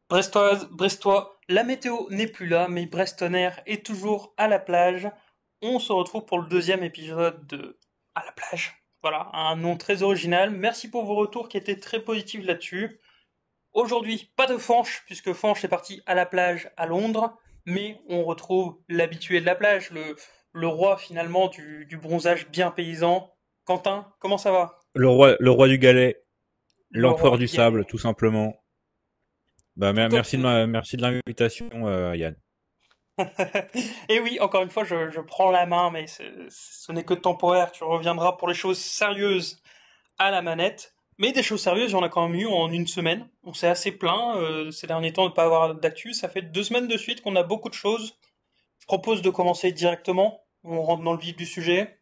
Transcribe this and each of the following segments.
Brestoise, Brestois, la météo n'est plus là, mais Brestonner est toujours à la plage. On se retrouve pour le deuxième épisode de À la plage. Voilà, un nom très original. Merci pour vos retours qui étaient très positifs là-dessus. Aujourd'hui, pas de Fanche, puisque Fanche est parti à la plage à Londres, mais on retrouve l'habitué de la plage, le roi finalement du bronzage bien paysan. Quentin, comment ça va? Le roi du galet, Le roi l'empereur du du Galais. sable, tout simplement. Bah, Tout à merci fait. merci de l'invitation, Yann. Et oui, encore une fois, je prends la main, mais ce n'est que temporaire. Tu reviendras pour les choses sérieuses à la manette. Mais des choses sérieuses, il y en a quand même eu en une semaine. On s'est assez plaint ces derniers temps de ne pas avoir d'actu. Ça fait 2 semaines de suite qu'on a beaucoup de choses. Je propose de commencer directement. On rentre dans le vif du sujet.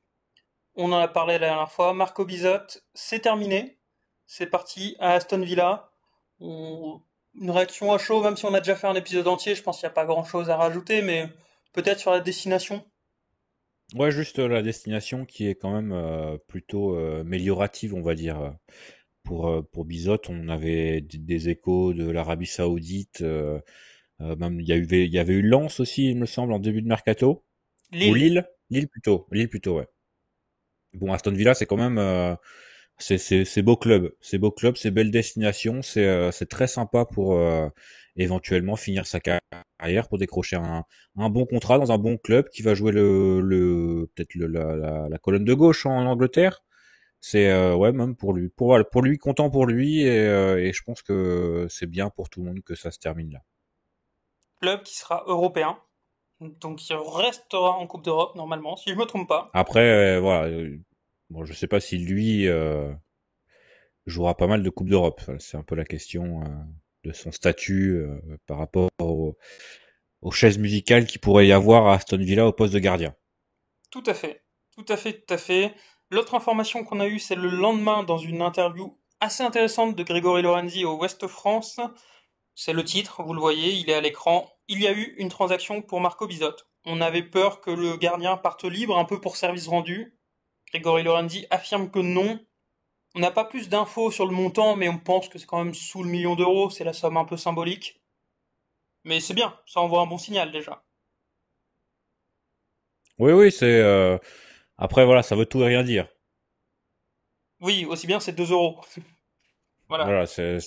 On en a parlé la dernière fois. Marco Bizotte, c'est terminé. C'est parti à Aston Villa. On- Une réaction à chaud, même si on a déjà fait un épisode entier, je pense qu'il n'y a pas grand-chose à rajouter, mais peut-être sur la destination. Ouais, juste la destination qui est quand même plutôt améliorative, on va dire. Pour Bizot, on avait des échos de l'Arabie Saoudite. Même il y avait eu Lens aussi, il me semble, en début de mercato. Ou Lille. Lille plutôt, ouais. Bon, Aston Villa, c'est quand même c'est beau club, c'est belle destination, c'est très sympa pour éventuellement finir sa carrière, pour décrocher un bon contrat dans un bon club qui va jouer le peut-être la colonne de gauche en Angleterre. C'est ouais, même pour lui, voilà, pour lui, content pour lui, et je pense que c'est bien pour tout le monde que ça se termine là. Club qui sera européen. Donc il restera en Coupe d'Europe, normalement, si je me trompe pas. Après, voilà, bon, je sais pas si lui jouera pas mal de Coupe d'Europe. C'est un peu la question de son statut par rapport aux chaises musicales qu'il pourrait y avoir à Aston Villa au poste de gardien. Tout à fait. Tout à fait, tout à fait. L'autre information qu'on a eue, c'est le lendemain, dans une interview assez intéressante de Grégory Lorenzi au Ouest France. C'est le titre, vous le voyez, il est à l'écran. Il y a eu une transaction pour Marco Bizotte. On avait peur que le gardien parte libre, un peu pour service rendu. Grégory Lorenzi affirme que non. On n'a pas plus d'infos sur le montant, mais on pense que c'est quand même sous le million d'euros, c'est la somme un peu symbolique. Mais c'est bien, ça envoie un bon signal déjà. Oui, oui, c'est après voilà, ça veut tout et rien dire. Oui, aussi bien c'est 2 euros. Voilà. Voilà,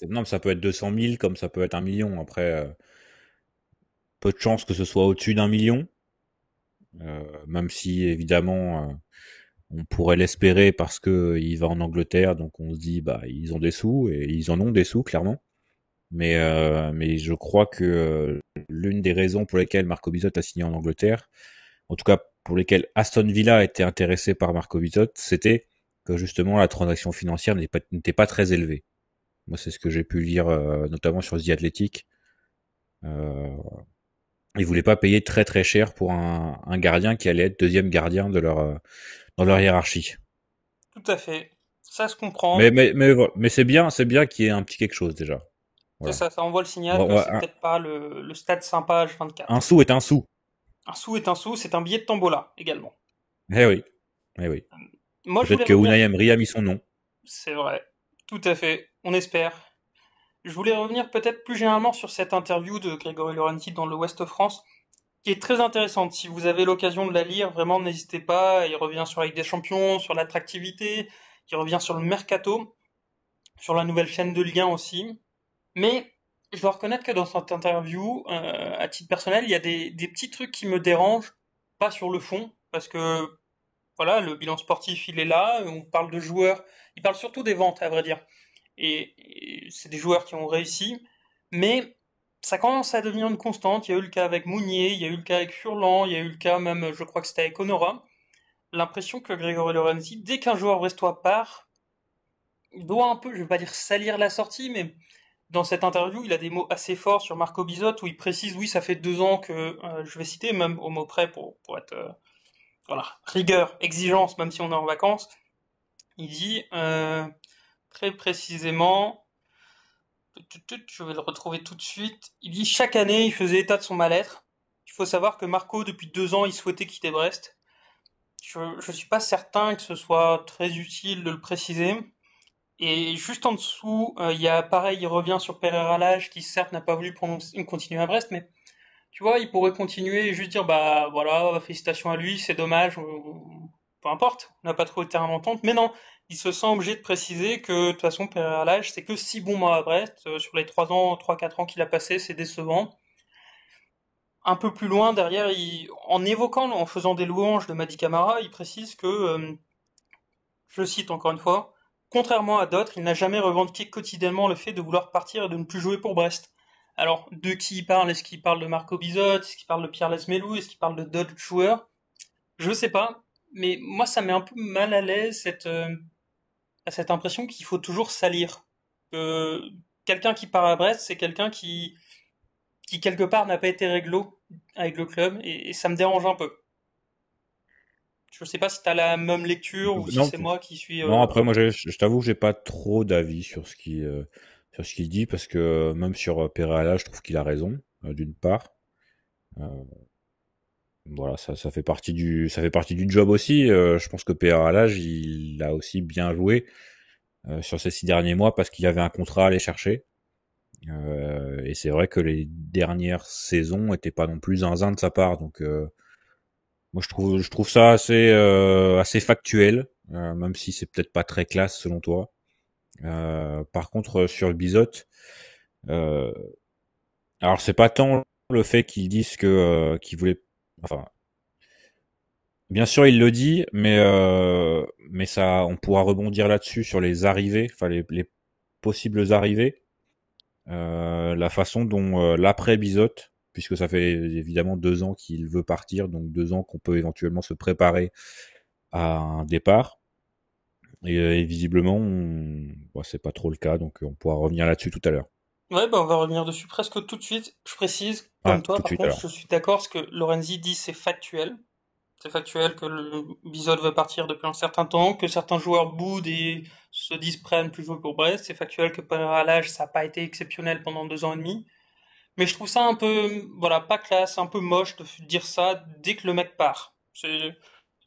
non, mais ça peut être 200 000 comme ça peut être 1 million. Après, peu de chances que ce soit au-dessus d'1 million, même si évidemment on pourrait l'espérer parce que il va en Angleterre, donc on se dit bah ils ont des sous et ils en ont des sous clairement. Mais je crois que l'une des raisons pour lesquelles Marco Bizotte a signé en Angleterre, en tout cas pour lesquelles Aston Villa était intéressé par Marco Bizotte, c'était que justement la transaction financière n'était pas très élevée. Moi, c'est ce que j'ai pu lire notamment sur The Athletic. Euh, ils voulaient pas payer très très cher pour un gardien qui allait être deuxième gardien de dans leur hiérarchie. Tout à fait. Ça se comprend. Mais c'est bien qu'il y ait un petit quelque chose déjà. C'est Voilà. ça envoie le signal Bon, que ouais, c'est peut-être pas le stade sympa un H24. sou est un sou. Un sou est un sou, c'est un billet de tombola également. Eh oui, eh oui. Moi, je Peut-être voulais que revenir. Unai Emery a mis son nom. C'est vrai. Tout à fait. On espère. Je voulais revenir peut-être plus généralement sur cette interview de Grégory Laurenti dans le Ouest France, qui est très intéressante. Si vous avez l'occasion de la lire, vraiment n'hésitez pas. Il revient sur la Ligue des Champions, sur l'attractivité, il revient sur le mercato, sur la nouvelle chaîne de Ligue 1 aussi. Mais je dois reconnaître que dans cette interview, à titre personnel, il y a des petits trucs qui me dérangent, pas sur le fond, parce que voilà, le bilan sportif il est là, on parle de joueurs, il parle surtout des ventes à vrai dire, et c'est des joueurs qui ont réussi, mais ça commence à devenir une constante. Il y a eu le cas avec Mounier, il y a eu le cas avec Furlan, il y a eu le cas même, je crois que c'était avec Honora. L'impression que Grégory Lorenzi, dès qu'un joueur brestois part, il doit un peu, je vais pas dire salir la sortie, mais dans cette interview, il a des mots assez forts sur Marco Bizot où il précise, oui, ça fait 2 ans que, je vais citer même au mot près pour être, voilà, rigueur, exigence, même si on est en vacances. Il dit très précisément, je vais le retrouver tout de suite. Il dit chaque année, il faisait état de son mal-être. Il faut savoir que Marco, depuis 2 ans, il souhaitait quitter Brest. Je suis pas certain que ce soit très utile de le préciser. Et juste en dessous, il y a pareil, il revient sur Pereira Lage, qui certes n'a pas voulu continuer à Brest, mais tu vois, il pourrait continuer et juste dire bah voilà, félicitations à lui, c'est dommage, peu importe, on n'a pas trouvé de terrain d'entente. Mais non, il se sent obligé de préciser que de toute façon Pereira Lage, c'est que 6 bons mois à Brest. Sur les 3 ans, 3-4 ans qu'il a passé, c'est décevant. Un peu plus loin derrière, en évoquant, en faisant des louanges de Madi Camara, il précise que je cite encore une fois, contrairement à d'autres, il n'a jamais revendiqué quotidiennement le fait de vouloir partir et de ne plus jouer pour Brest. Alors, de qui il parle? Est-ce qu'il parle de Marco Bizot? Est-ce qu'il parle de Pierre Lesmelou? Est-ce qu'il parle de d'autres joueurs? Je sais pas, mais moi ça met un peu mal à l'aise cette impression qu'il faut toujours salir. Que quelqu'un qui part à Brest, c'est quelqu'un qui quelque part n'a pas été réglo avec le club, et ça me dérange un peu. Je sais pas si t'as la même lecture ou si Non, c'est moi qui suis... non. Après, moi, je t'avoue que j'ai pas trop d'avis sur ce qu'il dit parce que même sur Pereira, je trouve qu'il a raison d'une part. Euh, voilà, ça fait partie du job aussi. Je pense que Pereira, il a aussi bien joué sur ces 6 derniers mois parce qu'il y avait un contrat à aller chercher. Et c'est vrai que les dernières saisons étaient pas non plus zinzin de sa part. Donc, moi, je trouve ça assez factuel, même si c'est peut-être pas très classe selon toi. Par contre, sur le Bizot, euh, alors c'est pas tant le fait qu'ils disent qu'il voulait, enfin, bien sûr il le dit, mais ça, on pourra rebondir là-dessus sur les arrivées, enfin les possibles arrivées, la façon dont l'après Bizot, puisque ça fait évidemment 2 ans qu'il veut partir, donc 2 ans qu'on peut éventuellement se préparer à un départ. Et visiblement, bon, c'est pas trop le cas, donc on pourra revenir là-dessus tout à l'heure. Ouais, bah on va revenir dessus presque tout de suite. Je précise, Ah, comme toi, tout de par suite contre, alors. je suis d'accord, ce que Lorenzi dit, c'est factuel. C'est factuel que le Bizot veut partir depuis un certain temps, que certains joueurs boudent et se disent prêts à ne plus jouer pour Brest. C'est factuel que Pereira à l'âge, ça n'a pas été exceptionnel pendant 2 ans et demi. Mais je trouve ça un peu, voilà, pas classe, un peu moche de dire ça dès que le mec part. C'est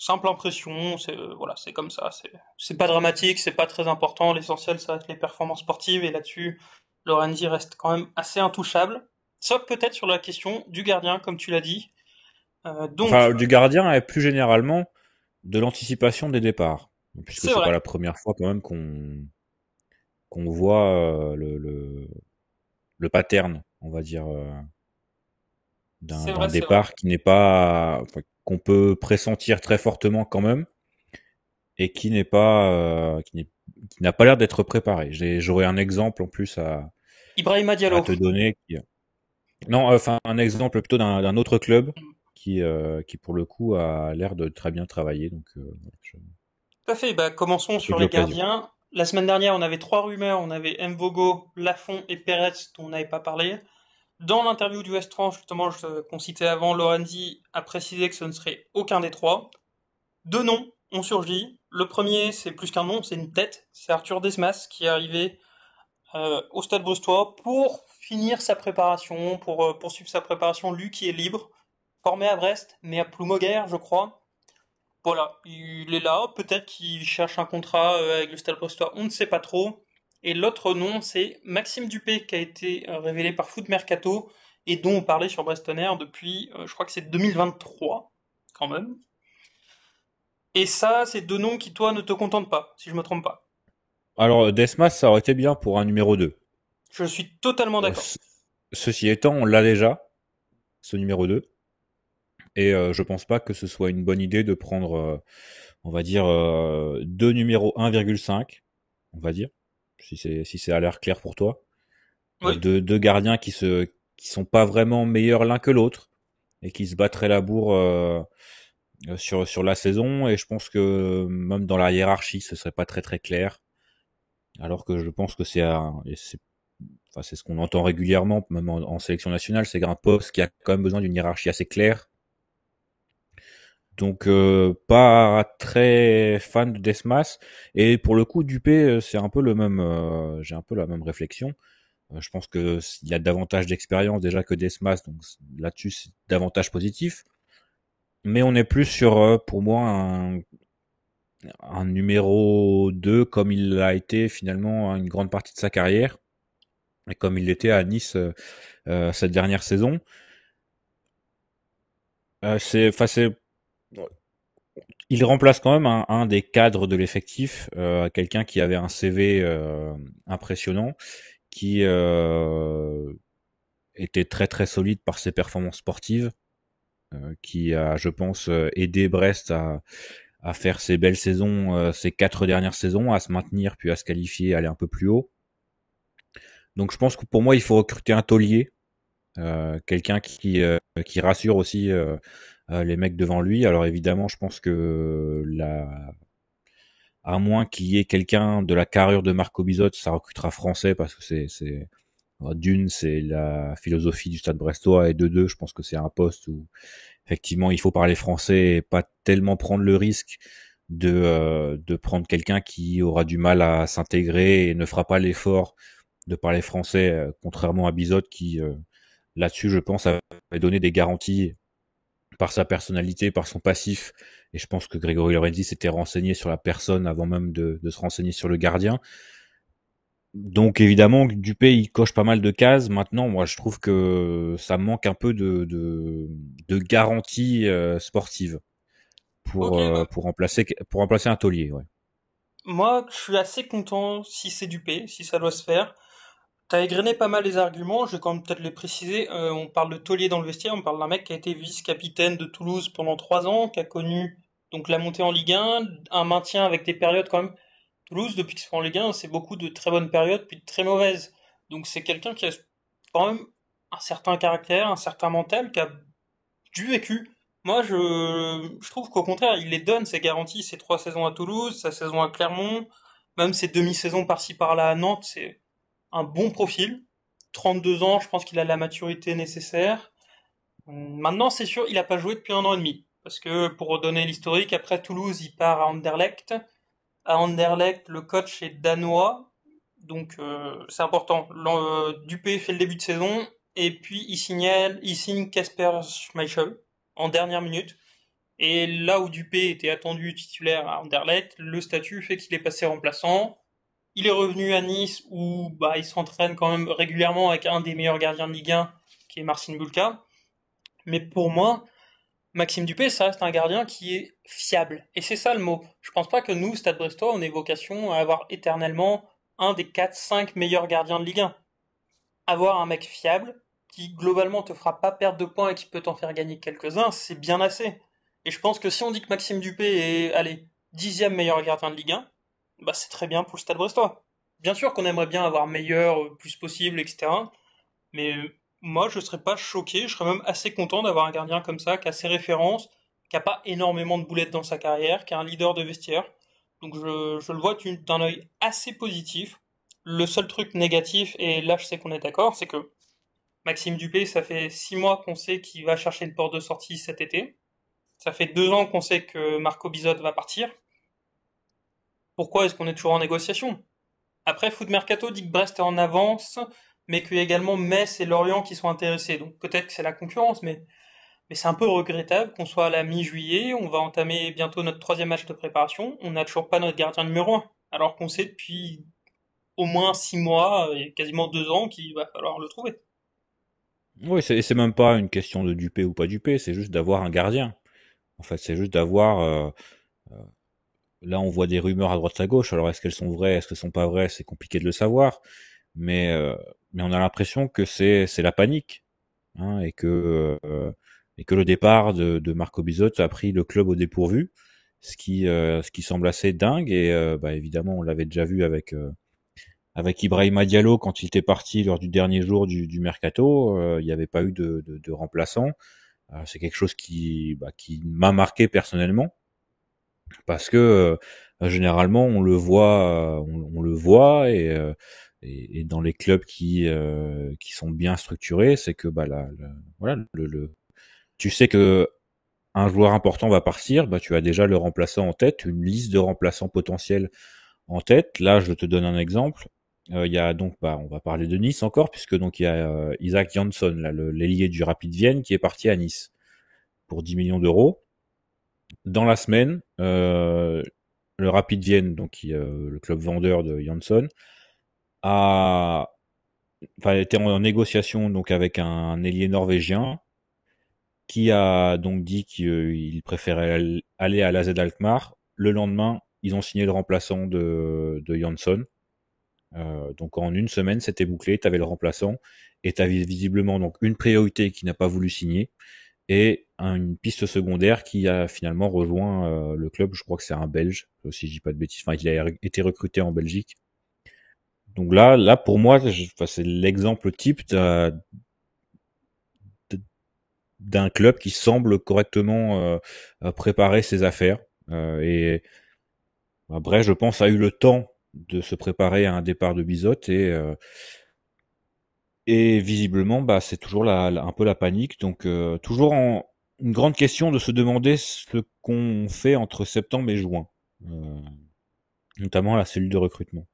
simple impression, voilà, c'est comme ça. C'est pas dramatique, c'est pas très important. L'essentiel, ça reste les performances sportives, et là-dessus, Lorenzi reste quand même assez intouchable. Sauf peut-être sur la question du gardien, comme tu l'as dit. Donc, Enfin, du gardien et plus généralement de l'anticipation des départs, puisque c'est c'est pas vrai, la première fois quand même qu'on voit le pattern, on va dire, c'est d'un vrai, c'est vrai. départ qui n'est pas, enfin, qu'on peut pressentir très fortement quand même et qui n'est pas, qui n'a pas l'air d'être préparé. J'aurais un exemple en plus Ibrahima à Diallo. te donner. Non, enfin un exemple plutôt d'un autre club qui pour le coup a l'air de très bien travailler. Donc, voilà, Tout à fait. Bah, commençons j'ai eu sur de les l'occasion. gardiens. La semaine dernière, on avait 3 rumeurs. On avait Mvogo, Lafont et Perez, dont on n'avait pas parlé. Dans l'interview du West France, justement, qu'on citait avant, Lorenzi a précisé que ce ne serait aucun des trois. 2 noms ont surgi. Le premier, c'est plus qu'un nom, c'est une tête. C'est Arthur Desmas qui est arrivé au Stade Brestois pour finir sa préparation, pour poursuivre sa préparation. Lui qui est libre, formé à Brest, mais à Ploumoguer, je crois. Voilà, il est là. Peut-être qu'il cherche un contrat avec le Stade Brestois, on ne sait pas trop. Et l'autre nom, c'est Maxime Dupé, qui a été révélé par Foot Mercato et dont on parlait sur Brestonner depuis, je crois que c'est 2023, quand même. Et ça, c'est 2 noms qui, toi, ne te contentent pas, si je me trompe pas. Alors Desmas, ça aurait été bien pour un numéro 2. Je suis totalement Euh, d'accord. ce- Ceci étant, on l'a déjà, ce numéro 2. Et je pense pas que ce soit une bonne idée de prendre, on va dire, 2 numéros 1,5, on va dire, si c'est à l'air clair pour toi. Oui, Deux gardiens qui sont pas vraiment meilleurs l'un que l'autre et qui se battraient la bourre sur la saison. Et je pense que même dans la hiérarchie, ce serait pas très très clair. Alors que je pense que enfin, c'est ce qu'on entend régulièrement, même en sélection nationale, c'est un poste qui a quand même besoin d'une hiérarchie assez claire. Donc pas très fan de Desmas. Et pour le coup, Dupé, c'est un peu le même. J'ai un peu la même réflexion. Je pense que il y a davantage d'expérience déjà que Desmas, donc là-dessus c'est davantage positif. Mais on est plus sur, pour moi, un numéro 2 comme il l'a été finalement une grande partie de sa carrière et comme il l'était à Nice cette dernière saison. C'est il remplace quand même un des cadres de l'effectif, quelqu'un qui avait un CV impressionnant, qui était très très solide par ses performances sportives, qui a, je pense, aidé Brest à faire ses belles saisons, ces 4 dernières saisons, à se maintenir puis à se qualifier, aller un peu plus haut. Donc je pense que pour moi, il faut recruter un taulier, quelqu'un qui rassure aussi les mecs devant lui. Alors évidemment, je pense que à moins qu'il y ait quelqu'un de la carrure de Marco Bizot, ça recrutera français parce que d'une, c'est la philosophie du Stade Brestois, et de deux, je pense que c'est un poste où effectivement il faut parler français et pas tellement prendre le risque de prendre quelqu'un qui aura du mal à s'intégrer et ne fera pas l'effort de parler français, contrairement à Bizot qui là-dessus, je pense, avait donné des garanties par sa personnalité, par son passif. Et je pense que Grégory Lorenzi s'était renseigné sur la personne avant même de se renseigner sur le gardien. Donc évidemment, Dupé, il coche pas mal de cases. Maintenant, moi, je trouve que ça manque un peu de garantie sportive Ok, bah, pour remplacer un taulier. Ouais. moi, je suis assez content si c'est Dupé, si ça doit se faire. T'as égrené pas mal les arguments, je vais quand même peut-être les préciser. On parle de taulier dans le vestiaire, on parle d'un mec qui a été vice-capitaine de Toulouse pendant 3 ans, qui a connu donc la montée en Ligue 1, un maintien avec des périodes quand même. Toulouse, depuis qu'ils sont en Ligue 1, c'est beaucoup de très bonnes périodes, puis de très mauvaises. Donc c'est quelqu'un qui a quand même un certain caractère, un certain mental, qui a du vécu. Moi, je trouve qu'au contraire, il les donne, ses garanties, ses 3 saisons à Toulouse, sa saison à Clermont, même ses demi-saisons par-ci par-là à Nantes, c'est un bon profil. 32 ans, je pense qu'il a la maturité nécessaire. Maintenant, c'est sûr, il n'a pas joué depuis 1 an et demi. Parce que, pour redonner l'historique, après Toulouse, il part à Anderlecht. À Anderlecht, le coach est danois. Donc, c'est important. Dupé fait le début de saison. Et puis, il signe Kasper Schmeichel en dernière minute. Et là où Dupé était attendu titulaire à Anderlecht, le statut fait qu'il est passé remplaçant. Il est revenu à Nice où bah, il s'entraîne quand même régulièrement avec un des meilleurs gardiens de Ligue 1, qui est Marcin Bulka. Mais pour moi, Maxime Dupé, ça reste un gardien qui est fiable. Et c'est ça le mot. Je pense pas que nous, Stade Brestois, on ait vocation à avoir éternellement un des 4-5 meilleurs gardiens de Ligue 1. Avoir un mec fiable, qui globalement te fera pas perdre de points et qui peut t'en faire gagner quelques-uns, c'est bien assez. Et je pense que si on dit que Maxime Dupé est, allez, 10e meilleur gardien de Ligue 1, bah c'est très bien pour le Stade Brestois. Bien sûr qu'on aimerait bien avoir meilleur, plus possible, etc. Mais moi, je serais pas choqué, je serais même assez content d'avoir un gardien comme ça, qui a ses références, qui a pas énormément de boulettes dans sa carrière, qui est un leader de vestiaire. Donc je le vois d'un œil assez positif. Le seul truc négatif, et là je sais qu'on est d'accord, c'est que Maxime Dupé, ça fait 6 mois qu'on sait qu'il va chercher une porte de sortie cet été. Ça fait 2 ans qu'on sait que Marco Bizot va partir. Pourquoi est-ce qu'on est toujours en négociation? Après, Foot Mercato dit que Brest est en avance, mais qu'il y a également Metz et Lorient qui sont intéressés. Donc peut-être que c'est la concurrence, mais c'est un peu regrettable qu'on soit à la mi-juillet, on va entamer bientôt notre 3e match de préparation, on n'a toujours pas notre gardien numéro 1, alors qu'on sait depuis au moins 6 mois et quasiment 2 ans qu'il va falloir le trouver. Oui, c'est même pas une question de Dupé ou pas Dupé, c'est juste d'avoir un gardien. En fait, c'est juste d'avoir là, on voit des rumeurs à droite à gauche. Alors, est-ce qu'elles sont vraies, est-ce qu'elles sont pas vraies? C'est compliqué de le savoir. Mais, euh, mais on a l'impression que c'est la panique, hein, et que le départ de Marco Bizot a pris le club au dépourvu, ce qui semble assez dingue. Et bah, évidemment, on l'avait déjà vu avec Ibrahima Diallo quand il était parti lors du dernier jour du mercato. Il n'y avait pas eu de remplaçant. C'est quelque chose qui m'a marqué personnellement parce que généralement on le voit et dans les clubs qui sont bien structurés, c'est que bah voilà tu sais que un joueur important va partir, bah tu as déjà le remplaçant en tête, une liste de remplaçants potentiels en tête. Là, je te donne un exemple. Il y a donc, bah, on va parler de Nice encore, puisque donc il y a Isaac Jansson, là, l'ailier du Rapid Vienne, qui est parti à Nice pour 10 millions d'euros. Dans la semaine, le Rapid Vienne, donc le club vendeur de Jansson, a était en négociation donc avec un ailier norvégien qui a donc dit qu'il préférait aller à l'AZ Alkmaar. Le lendemain, ils ont signé le remplaçant de Jansson. Donc en une semaine, c'était bouclé, tu avais le remplaçant et tu avais visiblement donc une priorité qui n'a pas voulu signer et une piste secondaire qui a finalement rejoint le club. Je crois que c'est un Belge, si je dis pas de bêtises. Enfin, il a été recruté en Belgique. Donc là pour moi, c'est l'exemple type d'un club qui semble correctement préparer ses affaires. Et Brest, je pense, a eu le temps de se préparer à un départ de Bizot et visiblement, c'est toujours un peu la panique. Donc toujours une grande question de se demander ce qu'on fait entre septembre et juin, euh, notamment la cellule de recrutement.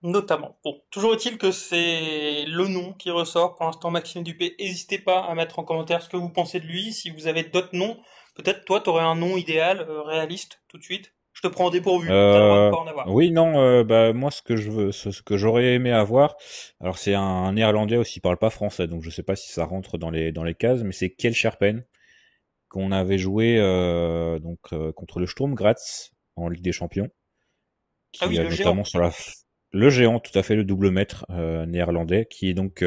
Notamment. Bon, toujours est-il que c'est le nom qui ressort pour l'instant, Maxime Dupé. N'hésitez pas à mettre en commentaire ce que vous pensez de lui. Si vous avez d'autres noms, peut-être toi, tu aurais un nom idéal, réaliste, tout de suite. Je te prends au dépourvu, t'as le droit de pas en avoir. Oui, non, moi ce que je veux, ce que j'aurais aimé avoir, alors c'est un néerlandais aussi, il parle pas français, donc je sais pas si ça rentre dans les cases, mais c'est Kjell Scherpen qu'on avait joué contre le Sturm Graz en Ligue des Champions, Ah oui, qui le géant. notamment sur le géant, tout à fait, le double maître néerlandais, qui est donc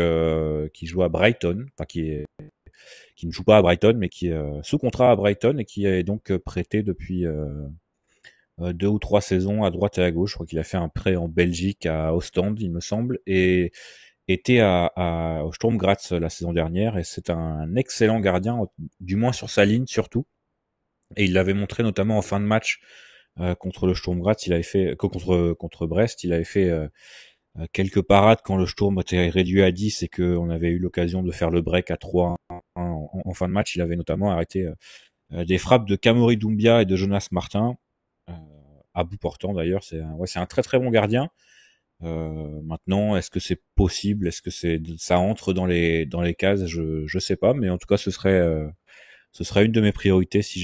qui joue à Brighton, enfin qui ne joue pas à Brighton, mais qui est sous contrat à Brighton et qui est donc prêté depuis 2 ou 3 saisons à droite et à gauche. Je crois qu'il a fait un prêt en Belgique à Ostende, il me semble, et était au Sturm Graz la saison dernière. Et c'est un excellent gardien, du moins sur sa ligne surtout. Et il l'avait montré notamment en fin de match contre le Sturm Graz. Il avait fait contre Brest, il avait fait quelques parades quand le Sturm était réduit à 10 et qu'on avait eu l'occasion de faire le break à 3 en fin de match. Il avait notamment arrêté des frappes de Kamori Doumbia et de Jonas Martin, euh, à bout portant d'ailleurs. C'est un très très bon gardien. Maintenant, est-ce que c'est possible? Est-ce que ça entre dans les cases? Je sais pas, mais en tout cas, ce serait une de mes priorités si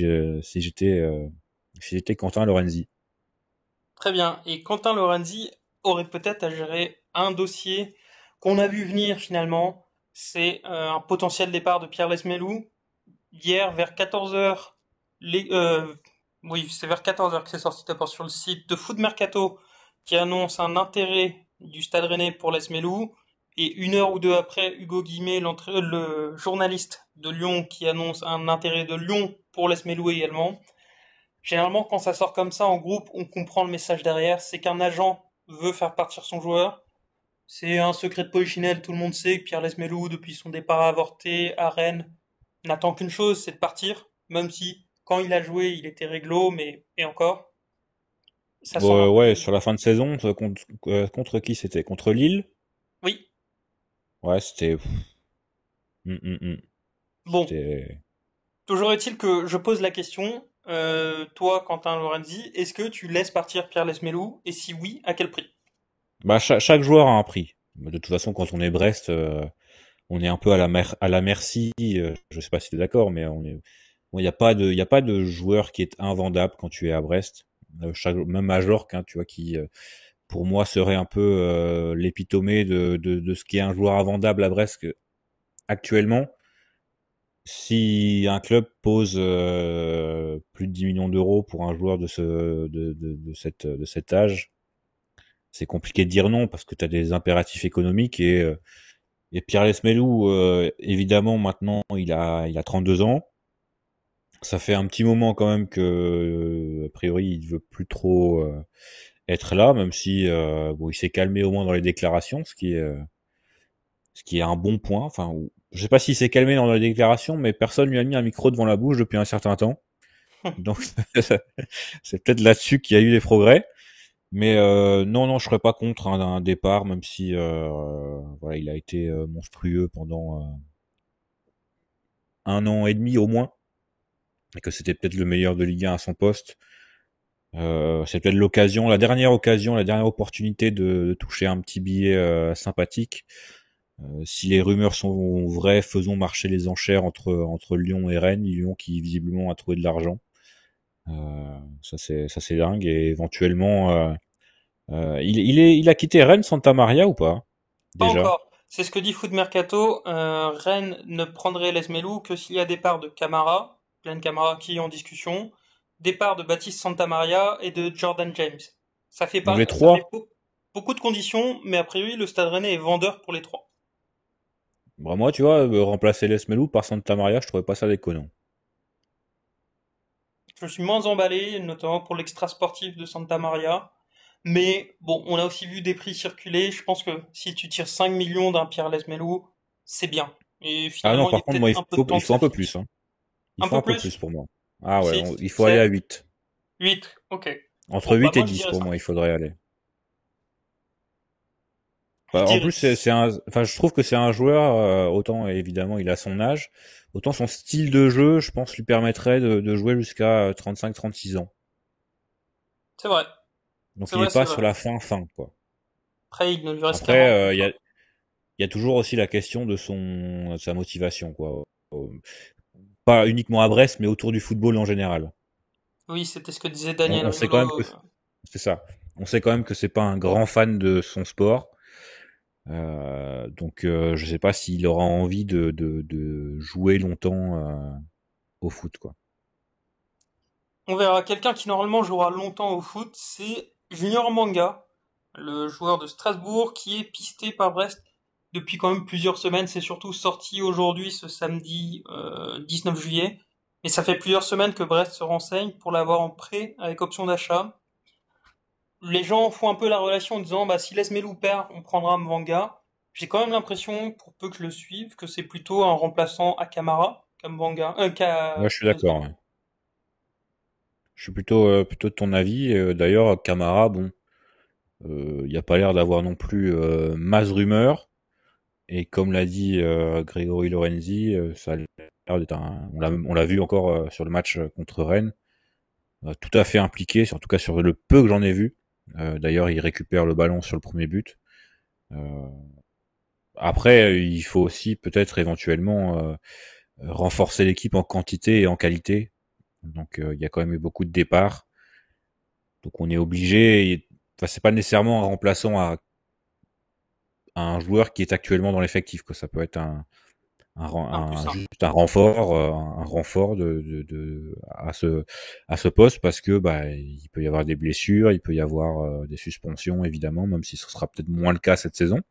j'étais Quentin Lorenzi. Très bien. Et Quentin Lorenzi aurait peut-être à gérer un dossier qu'on a vu venir finalement. C'est un potentiel départ de Pierre Lesmelou. Hier, vers 14 heures, oui, c'est vers 14 heures que c'est sorti d'abord sur le site de Foot Mercato qui annonce un intérêt du Stade Rennais pour Lesmelou. Et une heure ou deux après, Hugo Guimet, le journaliste de Lyon, qui annonce un intérêt de Lyon pour Lesmelou également. Généralement, quand ça sort comme ça en groupe, on comprend le message derrière. C'est qu'un agent veut faire partir son joueur. C'est un secret de polichinelle. Tout le monde sait que Pierre Lesmelou, depuis son départ avorté à Rennes, n'attend qu'une chose, c'est de partir. Même si, quand il a joué, il était réglo, mais, et encore, ça semble un peu Ouais, fini. sur la fin de saison, contre qui c'était? Contre Lille? Oui. Ouais, c'était. Bon. C'était. Toujours est-il que je pose la question, toi, Quentin Lorenzi, est-ce que tu laisses partir Pierre Lesmelou? Et si oui, à quel prix? Chaque joueur a un prix. De toute façon, quand on est Brest, on est un peu à la merci. Je sais pas si tu es d'accord, mais bon, il y a pas de joueur qui est invendable quand tu es à Brest. Même Majorque, hein, tu vois, qui pour moi serait un peu l'épitomée de ce qui est un joueur invendable à Brest actuellement. Si un club pose plus de 10 millions d'euros pour un joueur de cet âge, c'est compliqué de dire non parce que tu as des impératifs économiques et Pierre Lesmelou, évidemment maintenant il a 32 ans. Ça fait un petit moment quand même que a priori il veut plus trop être là, même si bon il s'est calmé au moins dans les déclarations, ce qui est un bon point. Enfin, je sais pas s'il s'est calmé dans les déclarations, mais personne lui a mis un micro devant la bouche depuis un certain temps. Donc c'est peut-être là-dessus qu'il y a eu des progrès. Mais non, je serais pas contre un départ, même si voilà, il a été monstrueux pendant 1 an et demi au moins, et que c'était peut-être le meilleur de Ligue 1 à son poste. C'est peut-être la dernière opportunité de toucher un petit billet sympathique. Si les rumeurs sont vraies, faisons marcher les enchères entre Lyon et Rennes. Lyon qui visiblement a trouvé de l'argent. Ça c'est dingue. Et éventuellement, il a quitté Rennes Santa Maria ou pas Pas déjà? encore. C'est ce que dit Foot Mercato. Rennes ne prendrait Lesmelou que s'il y a départ de Camara, Glenn Camara qui est en discussion, départ de Baptiste Santamaria et de Jordan James. Ça fait Donc les pas, ça fait trois. beaucoup de conditions, mais a priori le Stade Rennais est vendeur pour les trois. Bah, moi, tu vois, remplacer Les Melou par Santa Maria, je trouvais pas ça déconnant. Je suis moins emballé, notamment pour l'extra sportif de Santa Maria. Mais bon, on a aussi vu des prix circuler. Je pense que si tu tires 5 millions d'un Pierre Lesmelou, c'est bien. Et Ah non, finalement, il par est contre, peut-être moi, un peu de temps il de faut un peu plus, s'afficher. hein. Il Un faut peu un peu plus? plus pour moi. Ah ouais, 6, il faut aller à 7, 8. 8. Ok. Entre Bon, bah 8 et moi je 10 dirais pour ça. moi, il faudrait aller. Je Bah, en dirais plus, c'est 10. enfin, je trouve que c'est un joueur, autant évidemment il a son âge, autant son style de jeu, je pense, lui permettrait de jouer jusqu'à 35-36 ans. C'est vrai. Donc C'est il est vrai, c'est pas sur vrai. la fin, quoi. Après, il ne lui reste qu'un an Après, de contrat. il y a toujours aussi la question de sa motivation, quoi. Pas uniquement à Brest, mais autour du football en général. Oui, c'était ce que disait Daniel On sait quand même Riolo. que c'est ça. On sait quand même que c'est pas un grand fan de son sport. Donc je sais pas s'il aura envie de jouer longtemps au foot, quoi. On verra. Quelqu'un qui normalement jouera longtemps au foot, c'est Junior Manga, le joueur de Strasbourg qui est pisté par Brest depuis quand même plusieurs semaines. C'est surtout sorti aujourd'hui, ce samedi 19 juillet. Et ça fait plusieurs semaines que Brest se renseigne pour l'avoir en prêt avec option d'achat. Les gens font un peu la relation en disant bah si Lesmelou perd, on prendra Mvanga. J'ai quand même l'impression, pour peu que je le suive, que c'est plutôt un remplaçant à Camara, qu'à Mvanga, Ouais, qu'à je suis d'accord. Lesmelou. Ouais. Je suis plutôt de ton avis. D'ailleurs, Camara, bon, il y a pas l'air d'avoir non plus masse rumeur. Et comme l'a dit Grégory Lorenzi, ça a l'air d'être on l'a vu encore sur le match contre Rennes, tout à fait impliqué, en tout cas sur le peu que j'en ai vu. D'ailleurs, il récupère le ballon sur le premier but. Euh, Après, il faut aussi peut-être éventuellement renforcer l'équipe en quantité et en qualité. Donc, il y a quand même eu beaucoup de départs. Donc, on est obligé. Enfin, c'est pas nécessairement un remplaçant à un joueur qui est actuellement dans l'effectif. Quoi. Ça peut être Un plus un. juste un renfort à ce poste parce que bah il peut y avoir des blessures, il peut y avoir des suspensions évidemment, même si ce sera peut-être moins le cas cette saison.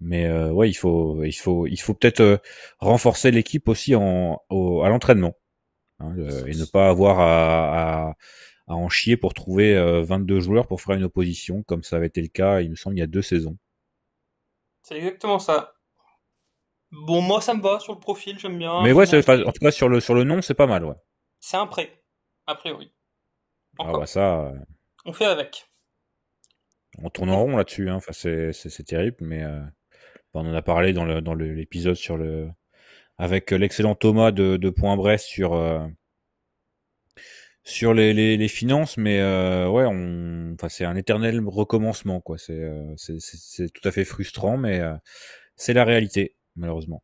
Mais ouais, il faut peut-être renforcer l'équipe aussi à l'entraînement, hein, et ne pas avoir à en chier pour trouver 22 joueurs pour faire une opposition, comme ça avait été le cas, il me semble, il y a 2 saisons. C'est exactement ça. Bon, moi ça me va sur le profil, j'aime bien. Mais ouais, Maintenant, en tout cas sur le nom, c'est pas mal, ouais. c'est un prêt, a priori. Ah bah Encore. ça, On fait avec. on tourne en On- rond là-dessus, hein. Enfin, c'est terrible, mais on en a parlé dans l'épisode sur le avec l'excellent Thomas de Point Brest sur les finances, mais ouais, enfin, c'est un éternel recommencement, quoi. C'est tout à fait frustrant, mais c'est la réalité, malheureusement.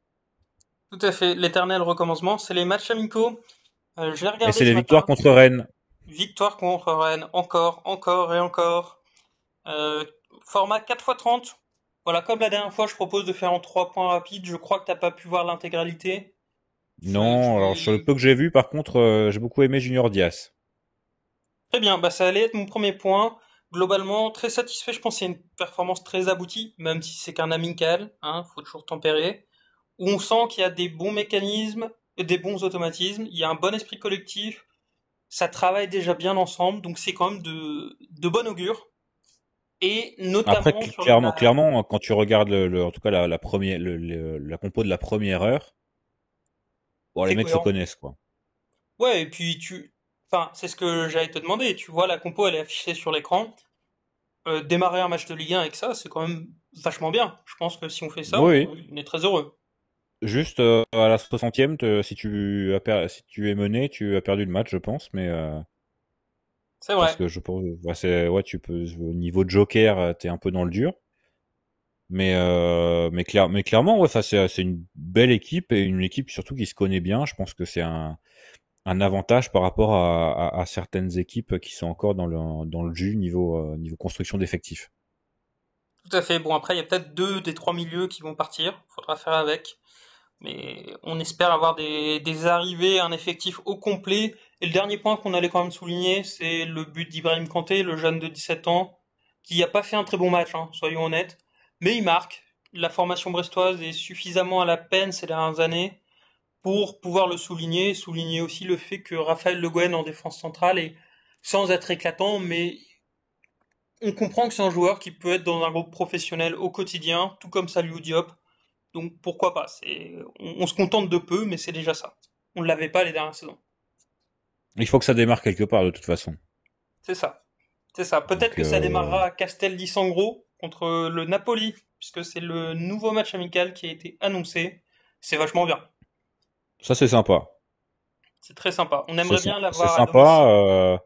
Tout à fait. L'éternel recommencement, c'est les matchs amicaux. Je l'ai Et regardé c'est ce les victoires matin. contre Rennes. Victoire contre Rennes. Encore, encore et encore. Euh, Format 4x30. Voilà, comme la dernière fois, je propose de faire en 3 points rapides. Je crois que t'as pas pu voir l'intégralité. Non, Je alors sur le vais... peu que j'ai vu, par contre, j'ai beaucoup aimé Junior Diaz. Très bien, bah ça allait être mon premier point. Globalement, très satisfait. Je pense que c'est une performance très aboutie, même si c'est qu'un amical, hein, faut toujours tempérer. Où on sent qu'il y a des bons mécanismes, des bons automatismes, il y a un bon esprit collectif, ça travaille déjà bien ensemble, donc c'est quand même de bon augure. Et Après, notamment sur la... clairement, quand tu regardes en tout cas la première, la compo de la première heure, bon, les C'est mecs se cohérent. connaissent, quoi. Ouais, et puis tu... Enfin, c'est ce que j'allais te demander. Tu vois, la compo, elle est affichée sur l'écran. Démarrer un match de Ligue 1 avec ça, c'est quand même vachement bien. Je pense que si on fait ça, Oui, oui. on est très heureux. Juste à la 60e, si tu es mené, tu as perdu le match, je pense, mais C'est parce vrai. que je pense, ouais, tu peux au niveau de Joker, t'es un peu dans le dur, mais clairement, ouais, ça c'est une belle équipe et une équipe surtout qui se connaît bien. Je pense que un avantage par rapport à certaines équipes qui sont encore dans le jus niveau construction d'effectifs. Tout à fait. Bon, après, il y a peut-être deux des trois milieux qui vont partir. Faudra faire avec. Mais on espère avoir des arrivées, un effectif au complet. Et le dernier point qu'on allait quand même souligner, c'est le but d'Ibrahim Kanté, le jeune de 17 ans, qui n'a pas fait un très bon match, hein, soyons honnêtes. Mais il marque. La formation brestoise est suffisamment à la peine ces dernières années pour pouvoir le souligner. Souligner aussi le fait que Raphaël Le Guen en défense centrale est sans être éclatant, mais on comprend que c'est un joueur qui peut être dans un groupe professionnel au quotidien, tout comme Saliou Diop. Donc pourquoi pas. On se contente de peu, mais c'est déjà ça. On ne l'avait pas les dernières saisons. Il faut que ça démarre quelque part de toute façon. C'est ça. C'est ça. Peut-être Donc que ça démarrera à Castel di Sangro contre le Napoli, puisque c'est le nouveau match amical qui a été annoncé. C'est vachement bien. ça c'est sympa. C'est très sympa. On C'est aimerait bien c'est l'avoir à sympa. domicile.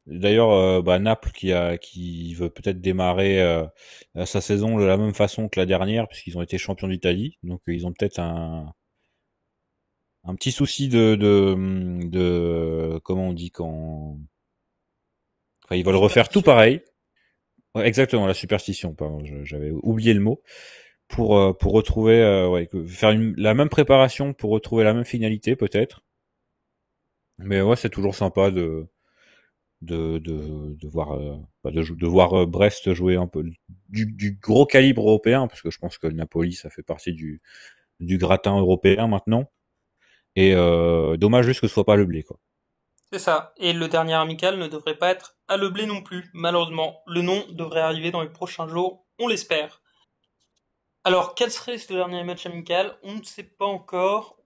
D'ailleurs, Naples qui veut peut-être démarrer sa saison de la même façon que la dernière, puisqu'ils ont été champions d'Italie. Donc ils ont peut-être un petit souci de comment on dit quand. Enfin, ils veulent refaire tout Superstition. pareil. Ouais, exactement, la superstition. Pardon, j'avais oublié le mot. Pour retrouver, faire la même préparation pour retrouver la même finalité peut-être. Mais ouais, c'est toujours sympa de voir de voir Brest jouer un peu du gros calibre européen, parce que je pense que le Napoli ça fait partie du gratin européen maintenant. Et dommage juste que ce soit pas le blé, quoi. C'est ça. Et le dernier amical ne devrait pas être à Le Blé non plus, malheureusement. Le nom devrait arriver dans les prochains jours, on l'espère. Alors, quel serait ce dernier match amical? On ne sait pas encore.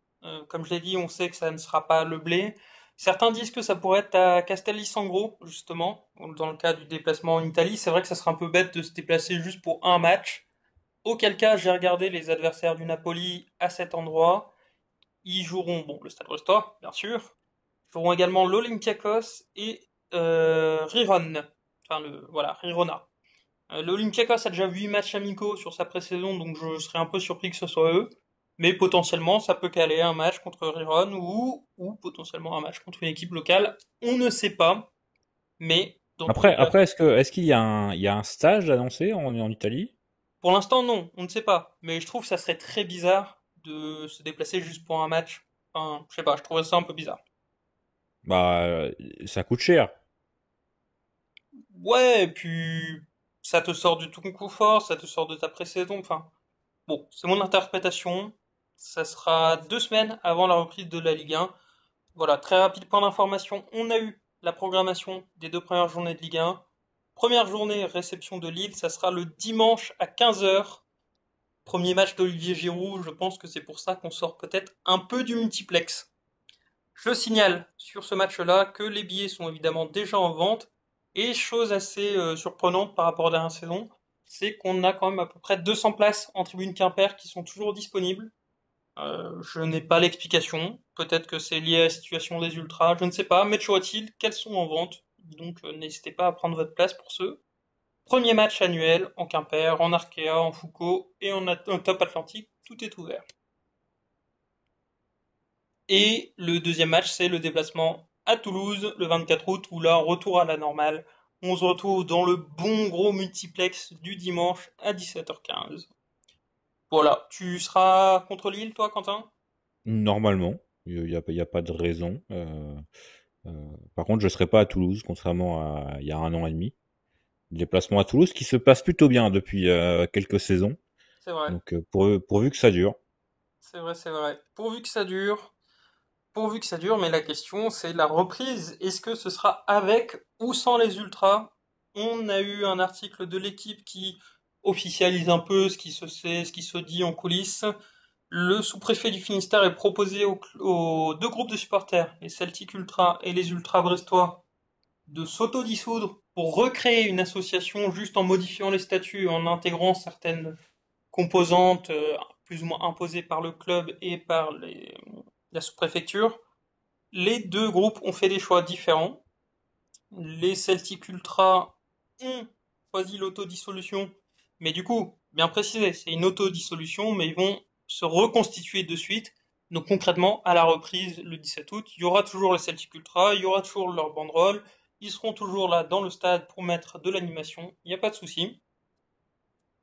Comme je l'ai dit, on sait que ça ne sera pas Le Blé. Certains disent que ça pourrait être à Castelli-Sangro, justement, dans le cas du déplacement en Italie. C'est vrai que ça serait un peu bête de se déplacer juste pour un match. Auquel cas, j'ai regardé les adversaires du Napoli à cet endroit. Ils joueront, bon, le Stade Brestois, bien sûr. Ils joueront également l'Olympiakos et Riron. Enfin, voilà, Rirona. L'Olympiakos a déjà 8 matchs amicaux sur sa pré-saison, donc je serais un peu surpris que ce soit eux. Mais potentiellement, ça peut caler un match contre Riron ou potentiellement un match contre une équipe locale. On ne sait pas. Mais dans tous les cas, Après, est-ce qu'il y a il y a un stage annoncé en Italie? pour l'instant, non, on ne sait pas. Mais je trouve que ça serait très bizarre de se déplacer juste pour un match. Enfin, je sais pas, je trouverais ça un peu bizarre. Bah, ça coûte cher. Ouais, et puis ça te sort du tout confort, ça te sort de ta pré-saison. Enfin, bon, c'est mon interprétation. Ça sera 2 semaines avant la reprise de la Ligue 1. Voilà, très rapide point d'information. On a eu la programmation des 2 premières journées de Ligue 1. Première journée, réception de Lille, ça sera le dimanche à 15 heures. Premier match d'Olivier Giroud, je pense que c'est pour ça qu'on sort peut-être un peu du multiplex. Je signale sur ce match-là que les billets sont évidemment déjà en vente. Et chose assez surprenante par rapport à la dernière saison, c'est qu'on a quand même à peu près 200 places en tribune Quimper qui sont toujours disponibles. Je n'ai pas l'explication. Peut-être que c'est lié à la situation des ultras, je ne sais pas. Mais toujours est-il qu'elles sont en vente. Donc n'hésitez pas à prendre votre place pour ce premier match annuel en Quimper, en Arkea, en Foucault et en Top Atlantique. Tout est ouvert. Et le deuxième match, c'est le déplacement à Toulouse le 24 août, où là, retour à la normale. On se retrouve dans le bon gros multiplex du dimanche à 17h15. Voilà, tu seras contre Lille, toi, Quentin? Normalement, il y a pas de raison. Par contre, je serai pas à Toulouse, contrairement à il y a un an et demi. Déplacement à Toulouse qui se passe plutôt bien depuis quelques saisons. C'est vrai, Donc pourvu que ça dure. c'est vrai, c'est vrai. Pourvu que ça dure, mais la question, c'est la reprise. Est-ce que ce sera avec ou sans les ultras? On a eu un article de l'équipe qui officialise un peu ce qui se sait, ce qui se dit en coulisses. Le sous-préfet du Finistère est proposé aux deux groupes de supporters, les Celtic Ultra et les Ultras brestois, de s'autodissoudre pour recréer une association juste en modifiant les statuts et en intégrant certaines composantes plus ou moins imposées par le club et par la sous-préfecture. Les deux groupes ont fait des choix différents. Les Celtic Ultra ont choisi l'autodissolution, mais du coup, bien précisé, c'est une autodissolution, mais ils vont se reconstituer de suite, Donc concrètement, à la reprise le 17 août, il y aura toujours le Celtic Ultra, il y aura toujours leur banderole, ils seront toujours là dans le stade pour mettre de l'animation, il n'y a pas de souci.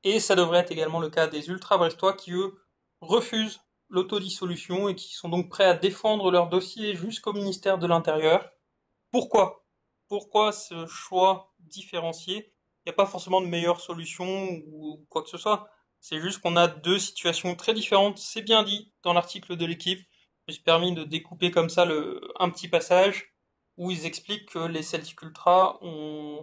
Et ça devrait être également le cas des ultras brestois qui, eux, refusent l'autodissolution et qui sont donc prêts à défendre leur dossier jusqu'au ministère de l'Intérieur. Pourquoi? Pourquoi ce choix différencié? Il n'y a pas forcément de meilleure solution ou quoi que ce soit. C'est juste qu'on a deux situations très différentes. C'est bien dit dans l'article de l'équipe. Je me suis permis de découper comme ça un petit passage où ils expliquent que les Celtic Ultra sont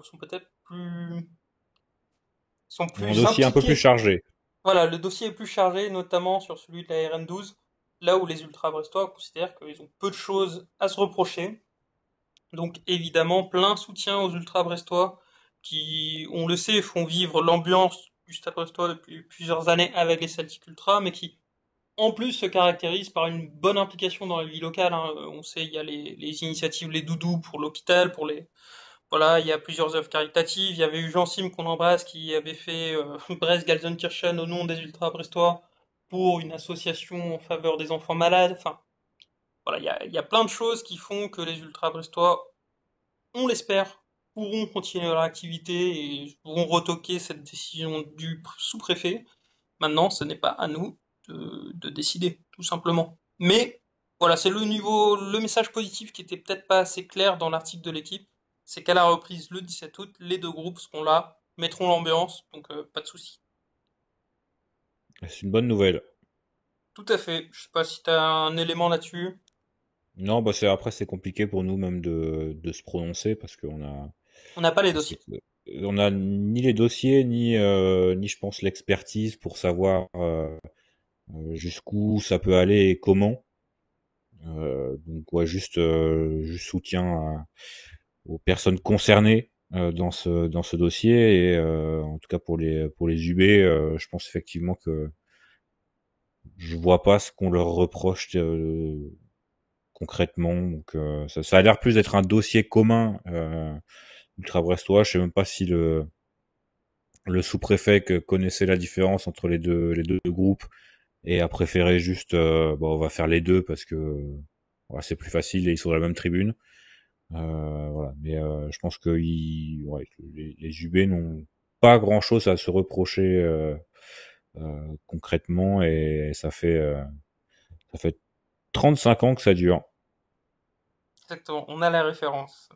Un plus dossier un peu plus impliqués. chargé. Voilà, le dossier est plus chargé, notamment sur celui de la RN12, là où les ultra brestois considèrent qu'ils ont peu de choses à se reprocher. Donc évidemment, plein soutien aux ultra brestois qui, on le sait, font vivre l'ambiance du Stade brestois depuis plusieurs années avec les Celtic Ultra, mais qui en plus se caractérisent par une bonne implication dans la vie locale, hein. On sait, il y a les initiatives Les Doudous pour l'hôpital, pour les... Voilà, il y a plusieurs œuvres caritatives. Il y avait eu Jean Sim qu'on embrasse qui avait fait Brest-Gelsenkirchen au nom des ultras brestois pour une association en faveur des enfants malades. Enfin, voilà, il y a plein de choses qui font que les ultras brestois, on l'espère, pourront continuer leur activité et pourront retoquer cette décision du sous-préfet. Maintenant, ce n'est pas à nous de décider, tout simplement. Mais voilà, c'est le message positif qui était peut-être pas assez clair dans l'article de l'équipe, c'est qu'à la reprise le 17 août, les deux groupes seront là, mettront l'ambiance, donc pas de souci. C'est une bonne nouvelle. Tout à fait. Je sais pas si tu as un élément là-dessus. Non, bah après c'est compliqué pour nous même de se prononcer parce qu'on a On n'a pas les c'est dossiers. que- on a ni les dossiers ni je pense l'expertise pour savoir jusqu'où ça peut aller et comment. Donc ouais, juste soutien aux personnes concernées dans ce dossier et en tout cas pour les UB, je pense effectivement que je vois pas ce qu'on leur reproche concrètement. Donc ça a l'air plus d'être un dossier commun ultra brestois. Je sais même pas si le sous-préfet connaissait la différence entre les deux groupes et a préféré juste bon, on va faire les deux parce que voilà, c'est plus facile et ils sont dans la même tribune. Voilà. Mais je pense que les UB n'ont pas grand-chose à se reprocher concrètement et ça fait 35 ans que ça dure. Exactement, on a la référence.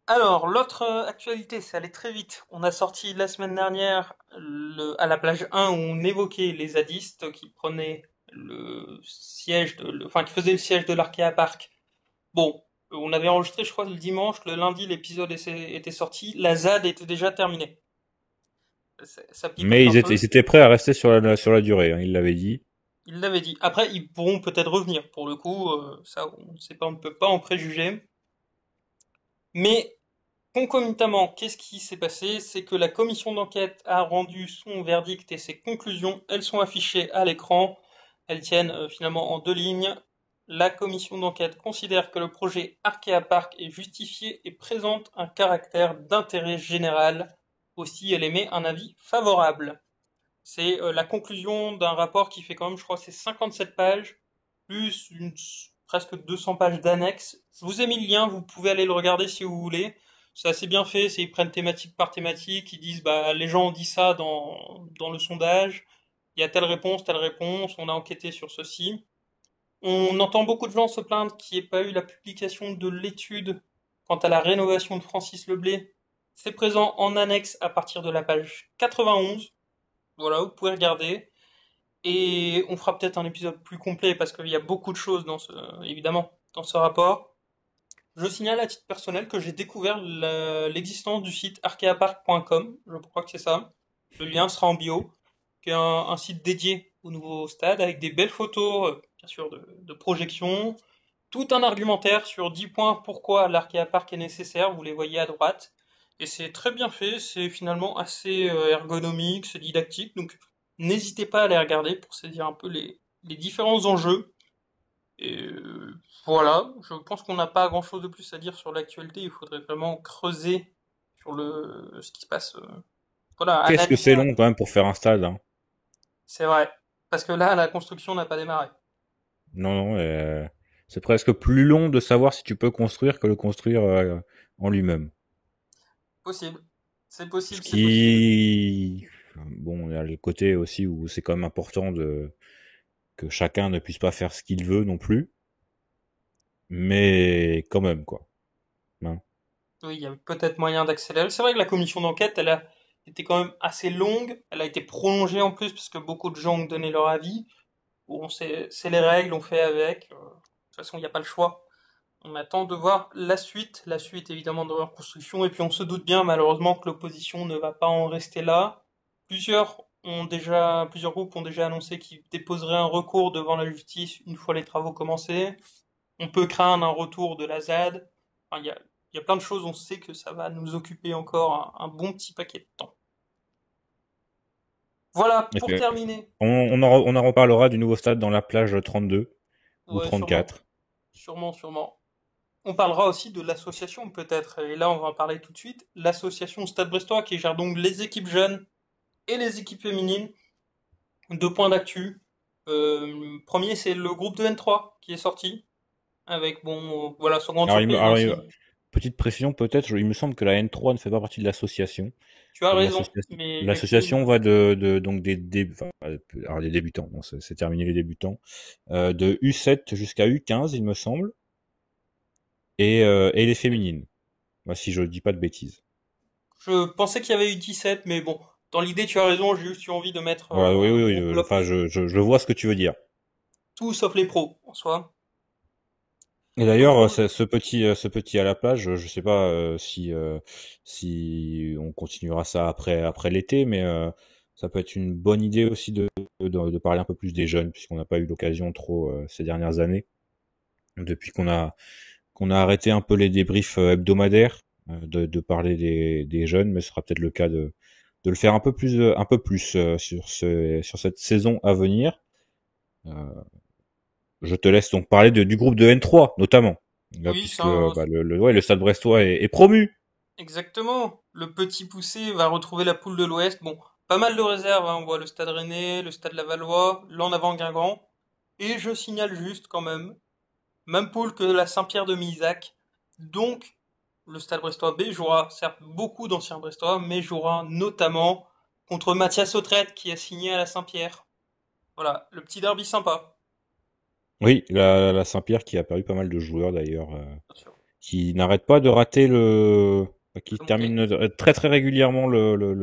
Alors, l'autre actualité, c'est allé très vite. On a sorti la semaine dernière à la plage 1 où on évoquait les zadistes qui prenaient enfin qui faisaient le siège de l'Arkea Park. Bon, on avait enregistré, je crois, le dimanche, le lundi, l'épisode était sorti, la ZAD était déjà terminée. Ça Mais picote un peu. ils étaient prêts à rester sur la durée, hein, ils l'avaient dit. Ils l'avaient dit. Après, ils pourront peut-être revenir. Pour le coup, ça, on ne sait pas, on ne peut pas en préjuger. Mais concomitamment, qu'est-ce qui s'est passé? C'est que la commission d'enquête a rendu son verdict et ses conclusions. Elles sont affichées à l'écran. Elles tiennent finalement en deux lignes. La commission d'enquête considère que le projet Arkea Park est justifié et présente un caractère d'intérêt général. Aussi, elle émet un avis favorable. C'est la conclusion d'un rapport qui fait quand même, je crois, c'est 57 pages, plus presque 200 pages d'annexes. Je vous ai mis le lien, vous pouvez aller le regarder si vous voulez. C'est assez bien fait, ils prennent thématique par thématique, ils disent bah les gens ont dit ça dans le sondage, il y a telle réponse, on a enquêté sur ceci. On entend beaucoup de gens se plaindre qu'il n'y ait pas eu la publication de l'étude quant à la rénovation de Francis Leblé. C'est présent en annexe à partir de la page 91. Voilà, vous pouvez regarder. Et on fera peut-être un épisode plus complet parce qu'il y a beaucoup de choses évidemment, dans ce rapport. Je signale à titre personnel que j'ai découvert l'existence du site archeapark.com, je crois que c'est ça. Le lien sera en bio, qui est un site dédié au nouveau stade avec des belles photos, bien sûr, de projection. Tout un argumentaire sur 10 points pourquoi l'Archeapark est nécessaire, vous les voyez à droite. Et c'est très bien fait, c'est finalement assez ergonomique, c'est didactique, donc n'hésitez pas à les regarder pour saisir un peu les différents enjeux. Et voilà, je pense qu'on n'a pas grand-chose de plus à dire sur l'actualité, il faudrait vraiment creuser sur ce qui se passe. Voilà, Qu'est-ce que analyser c'est un long peu. quand même pour faire un stade, hein. C'est vrai, parce que là, la construction n'a pas démarré. Non, non, c'est presque plus long de savoir si tu peux construire que le construire en lui-même. Possible. C'est Ce possible, c'est possible. qui, bon, il y a le côté aussi où c'est quand même important de que chacun ne puisse pas faire ce qu'il veut non plus, mais quand même quoi. Hein. Oui, il y a peut-être moyen d'accélérer. C'est vrai que la commission d'enquête, elle a été quand même assez longue. Elle a été prolongée en plus parce que beaucoup de gens ont donné leur avis. Bon, c'est les règles, on fait avec. De toute façon, il n'y a pas le choix. On attend de voir la suite évidemment de leur construction, et puis on se doute bien malheureusement que l'opposition ne va pas en rester là. Plusieurs groupes ont déjà annoncé qu'ils déposeraient un recours devant la justice une fois les travaux commencés. On peut craindre un retour de la ZAD. Enfin, il y a plein de choses, on sait que ça va nous occuper encore un bon petit paquet de temps. Voilà, Et pour puis, terminer. on en reparlera du nouveau stade dans la plage 32 ou Ouais, sûrement, 34. sûrement, sûrement. On parlera aussi de l'association peut-être, et là on va en parler tout de suite, l'association Stade Brestois qui gère donc les équipes jeunes et les équipes féminines. Deux points d'actu. Premier, c'est le groupe de N3 qui est sorti, avec bon, voilà, sans grande surprise, hein, Petite précision peut-être, il me semble que la N3 ne fait pas partie de l'association. tu as raison, mais il y a L'association qu'une. va donc alors les débutants, bon, c'est terminé les débutants, de U7 jusqu'à U15 il me semble, et les féminines. Moi, si je dis pas de bêtises. Je pensais qu'il y avait eu 17, mais bon, dans l'idée, tu as raison, j'ai juste eu envie de mettre Voilà, oui, un oui, oui, gros bloc, enfin, je vois ce que tu veux dire. tout sauf les pros, en soi. Et Au d'ailleurs, niveau. ce petit à la plage, je sais pas si on continuera ça après l'été, mais ça peut être une bonne idée aussi de parler un peu plus des jeunes, puisqu'on n'a pas eu l'occasion trop ces dernières années, depuis qu'on a arrêté un peu les débriefs hebdomadaires, de parler des jeunes, mais ce sera peut-être le cas de le faire un peu plus sur cette saison à venir. Euh, je te laisse donc parler du groupe de N3 notamment, là, Oui, puisque bah, le Stade Brestois est promu. exactement. Le petit poussé va retrouver la poule de l'Ouest. Bon, pas mal de réserves, hein. On voit le Stade Rennais, le Stade Lavallois, l'en avant Guingamp. Et je signale juste quand même poule que la Saint-Pierre de Misac. Donc, le Stade Brestois B jouera, certes, beaucoup d'anciens Brestois, mais jouera notamment contre Mathias Autrette qui a signé à la Saint-Pierre. Voilà, le petit derby sympa. Oui, la Saint-Pierre qui a perdu pas mal de joueurs d'ailleurs, Bien sûr. qui n'arrête pas de rater qui La montée. termine très très régulièrement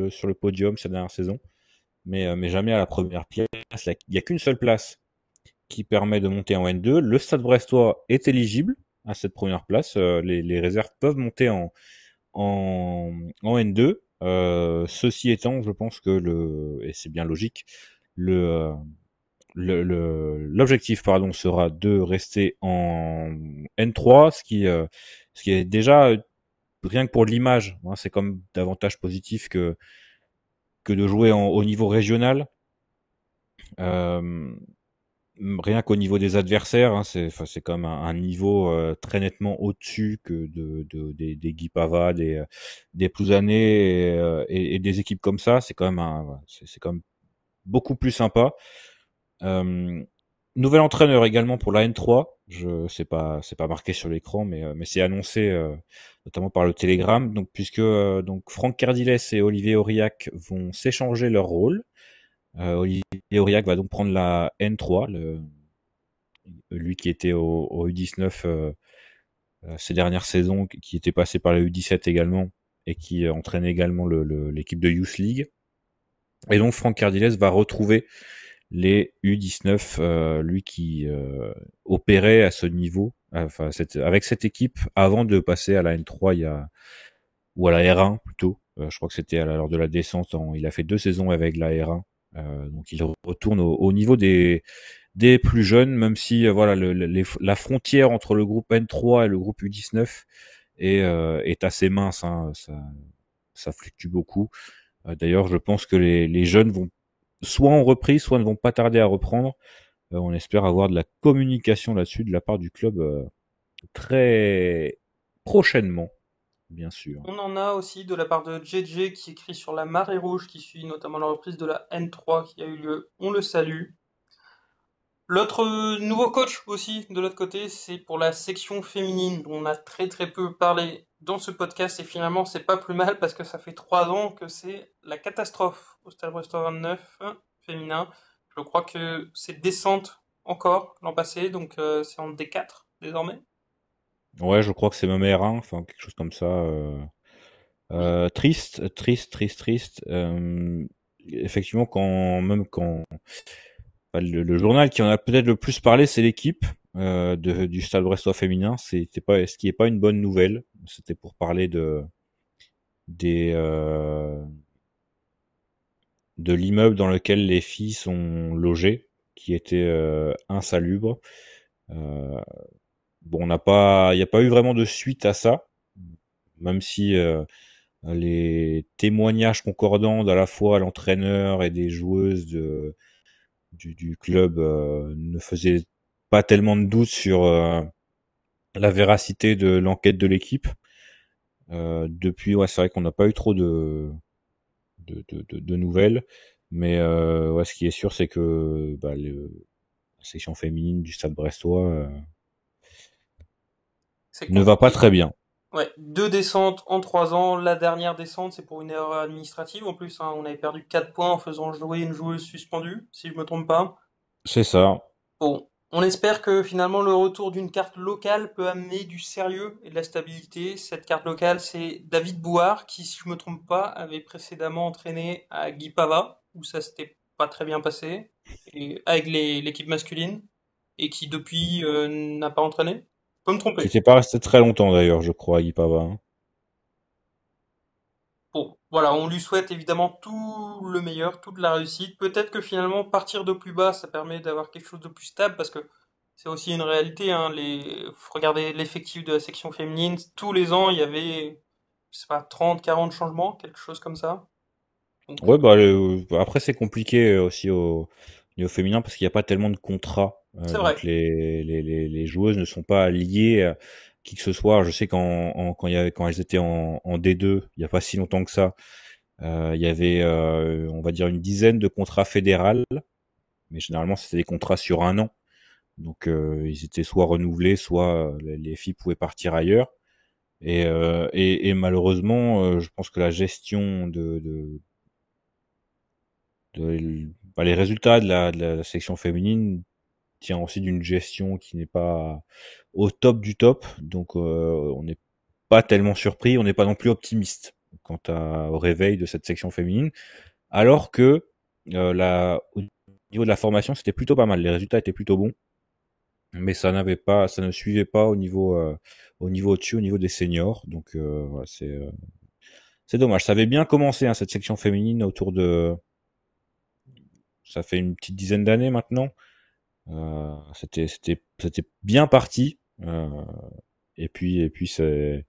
sur le podium cette dernière saison, mais jamais à la première place. Il y a qu'une seule place qui permet de monter en N2. Le Stade Brestois est éligible à cette première place. Les réserves peuvent monter en N2. Ceci étant, je pense que et c'est bien logique, le, euh, l'objectif pardon sera de rester en N3, ce qui est déjà rien que pour l'image, hein, c'est comme davantage positif que de jouer au niveau régional. Euh, Rien qu'au niveau des adversaires, hein, c'est quand même un niveau très nettement au-dessus que des Guy Pava, des Plouzané et des équipes comme ça. C'est quand même voilà, c'est quand même beaucoup plus sympa. Euh, Nouvel entraîneur également pour la N3. Je sais pas, c'est pas marqué sur l'écran, mais c'est annoncé notamment par le Télégramme. Donc puisque donc Franck Cardiles et Olivier Aurillac vont s'échanger leur rôle. Olivier Aurillac va donc prendre la N3, lui qui était au U19 ces dernières saisons, qui était passé par la U17 également et qui entraînait également l'équipe de Youth League. Et donc Franck Cardiles va retrouver les U19, lui qui opérait à ce niveau, enfin avec cette équipe avant de passer à la N3 ou à la R1 plutôt. Je crois que c'était lors de la descente. Il a fait 2 saisons avec la R1, donc il retourne au niveau des plus jeunes, même si voilà la frontière entre le groupe N3 et le groupe U19 est assez mince. Hein, ça fluctue beaucoup. D'ailleurs, je pense que les jeunes vont soit en reprise, soit ne vont pas tarder à reprendre. On espère avoir de la communication là-dessus de la part du club très prochainement, bien sûr. On en a aussi de la part de JJ qui écrit sur la marée rouge, qui suit notamment la reprise de la N3 qui a eu lieu. On le salue. L'autre nouveau coach aussi de l'autre côté, c'est pour la section féminine dont on a très très peu parlé dans ce podcast et finalement c'est pas plus mal parce que ça fait 3 ans que c'est la catastrophe au Stade Brestois 29 féminin. Je crois que c'est descente encore l'an passé, donc c'est en D4 désormais. Ouais, je crois que c'est même R1, enfin quelque chose comme ça. Oui. Triste, triste, triste, triste. Effectivement, quand enfin, le journal qui en a peut-être le plus parlé, c'est l'équipe du Stade Brestois féminin. C'était pas, ce qui est pas une bonne nouvelle. C'était pour parler des de l'immeuble dans lequel les filles sont logées, qui était insalubre. Euh, bon, il n'y a pas eu vraiment de suite à ça, même si les témoignages concordants d'à la fois l'entraîneur et des joueuses du club ne faisaient pas tellement de doute sur la véracité de l'enquête de l'équipe. Depuis, ouais, c'est vrai qu'on n'a pas eu trop de nouvelles, mais ouais, ce qui est sûr, c'est que la section féminine du Stade Brestois C'est ne va pas compliqué. très bien. Ouais, 2 descentes en 3 ans. La dernière descente, c'est pour une erreur administrative en plus, hein. On avait perdu 4 points en faisant jouer une joueuse suspendue, si je me trompe pas. C'est ça. Bon, on espère que finalement le retour d'une carte locale peut amener du sérieux et de la stabilité. Cette carte locale, c'est David Bouard, qui, si je me trompe pas, avait précédemment entraîné à Guipava, où ça s'était pas très bien passé, et avec l'équipe masculine, et qui depuis n'a pas entraîné. Je peux me Qui tromper. n'était pas resté très longtemps d'ailleurs, je crois, à Ipava. Hein. Bon, voilà, on lui souhaite évidemment tout le meilleur, toute la réussite. Peut-être que finalement partir de plus bas, ça permet d'avoir quelque chose de plus stable parce que c'est aussi une réalité, hein. Faut regarder l'effectif de la section féminine. Tous les ans, il y avait, je sais pas, 30, 40 changements, quelque chose comme ça. Donc, Ouais, bah après c'est compliqué aussi au niveau féminin parce qu'il n'y a pas tellement de contrats, c'est donc vrai. les joueuses ne sont pas liées à qui que ce soit. Je sais quand elles étaient en D2, il y a pas si longtemps que ça, il y avait on va dire une dizaine de contrats fédérales, mais généralement c'était des contrats sur un an, donc ils étaient soit renouvelés, soit les filles pouvaient partir ailleurs. Et malheureusement, je pense que la gestion les résultats de la section féminine tient aussi d'une gestion qui n'est pas au top du top. Donc, on n'est pas tellement surpris, on n'est pas non plus optimiste au réveil de cette section féminine. Alors que au niveau de la formation, c'était plutôt pas mal. Les résultats étaient plutôt bons, mais ça ne suivait pas au niveau au-dessus, au niveau des seniors. Donc, voilà, c'est dommage. Ça avait bien commencé, hein, cette section féminine ça fait une petite dizaine d'années maintenant. C'était bien parti. Et puis c'est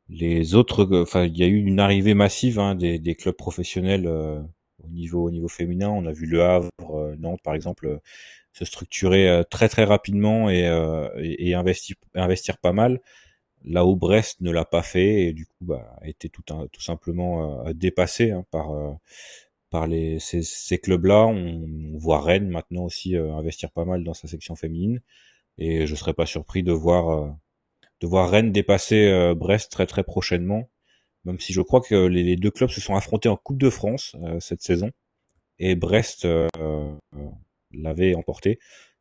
les autres. Enfin, il y a eu une arrivée massive, hein, des clubs professionnels au niveau féminin. On a vu Le Havre, Nantes par exemple, se structurer très très rapidement et investir pas mal. Là où Brest ne l'a pas fait et du coup a été tout simplement dépassé, hein, par ces clubs-là. On voit Rennes maintenant aussi investir pas mal dans sa section féminine, et je serais pas surpris de voir Rennes dépasser Brest très très prochainement. Même si je crois que les deux clubs se sont affrontés en Coupe de France cette saison, et Brest l'avait emporté,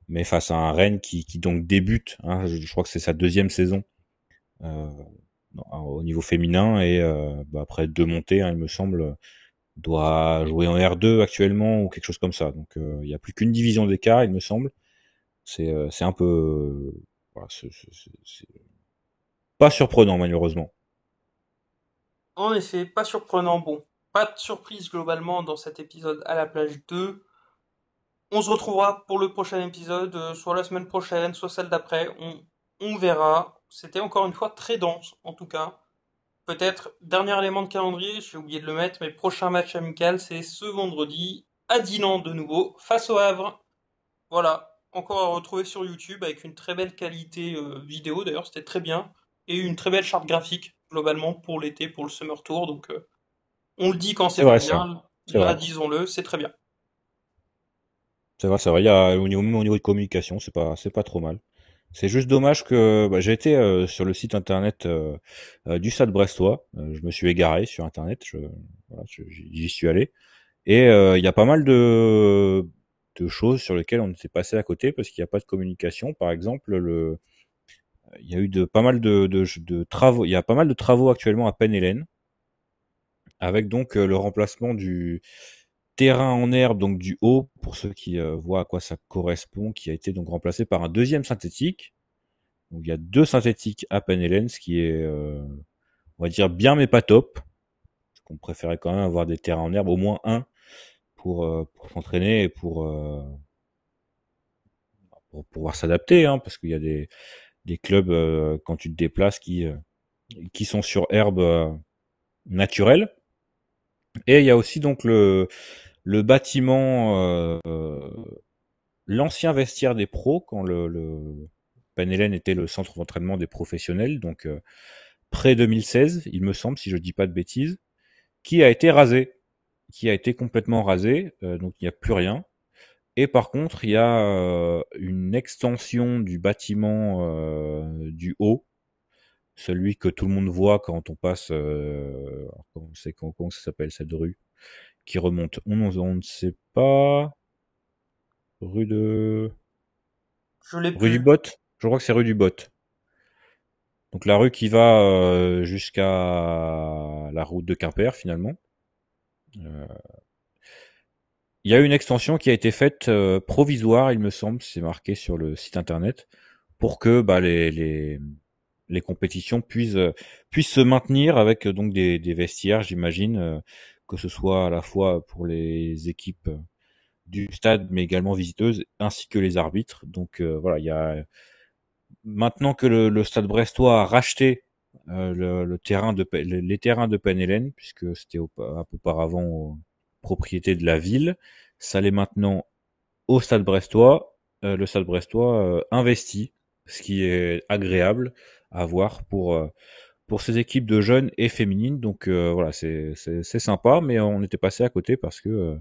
mais face à un Rennes qui donc débute. Hein, je crois que c'est sa deuxième saison euh, au niveau féminin, et après 2 montées, hein, il me semble, doit jouer en R2 actuellement ou quelque chose comme ça. Donc il y a plus qu'une division d'écart, il me semble. C'est un peu voilà, c'est pas surprenant malheureusement. En effet, pas surprenant. Bon, pas de surprise globalement dans cet épisode à la plage 2. On se retrouvera pour le prochain épisode, soit la semaine prochaine, soit celle d'après. On verra. C'était encore une fois très dense, en tout cas. Peut-être, dernier élément de calendrier, j'ai oublié de le mettre, mais prochain match amical, c'est ce vendredi, à Dinan de nouveau, face au Havre. Voilà, encore à retrouver sur YouTube avec une très belle qualité vidéo, d'ailleurs c'était très bien, et une très belle charte graphique, globalement, pour l'été, pour le Summer Tour. Donc on le dit quand C'est c'est pas vrai ça, bien, c'est là vrai, disons-le, c'est très bien. C'est vrai, c'est vrai. Il y a même au niveau de communication, c'est pas trop mal. C'est juste dommage que j'ai été sur le site internet du Stade Brestois. Je me suis égaré sur internet. Voilà, j'y suis allé et il y a pas mal de choses sur lesquelles on était passé à côté parce qu'il n'y a pas de communication. Par exemple, il y a eu pas mal de travaux. Il y a pas mal de travaux actuellement à Penn-Hélène avec donc le remplacement du terrain en herbe, donc du haut, pour ceux qui voient à quoi ça correspond, qui a été donc remplacé par un deuxième synthétique. Donc il y a deux synthétiques à Penn-Hélène, ce qui est, on va dire, bien mais pas top. Parce qu'on préférait quand même avoir des terrains en herbe, au moins un, pour s'entraîner et pour pouvoir s'adapter, hein, parce qu'il y a des clubs, quand tu te déplaces, qui sont sur herbe naturelle. Et il y a aussi donc le bâtiment, l'ancien vestiaire des pros, quand le Penn Hélène était le centre d'entraînement des professionnels, donc près 2016, il me semble, si je dis pas de bêtises, qui a été rasé, qui a été complètement rasé, donc il n'y a plus rien. Et par contre, il y a une extension du bâtiment du haut, celui que tout le monde voit quand on passe, comment ça s'appelle cette rue, qui remonte. On ne sait pas. Rue de Je l'ai Rue du plus. Bot. Je crois que c'est rue du Bot. Donc la rue qui va jusqu'à la route de Quimper finalement. Euh, Il y a une extension qui a été faite provisoire, il me semble, c'est marqué sur le site internet, pour que les compétitions puissent se maintenir avec donc des vestiaires, j'imagine, que ce soit à la fois pour les équipes du stade, mais également visiteuses, ainsi que les arbitres. Donc voilà, il y a maintenant que le Stade Brestois a racheté le terrain les terrains de Penn-Hélène, puisque c'était auparavant propriété de la ville, ça l'est maintenant au Stade Brestois. Le Stade Brestois investit, ce qui est agréable à voir pour ces équipes de jeunes et féminines. Donc voilà, c'est sympa, mais on était passé à côté parce que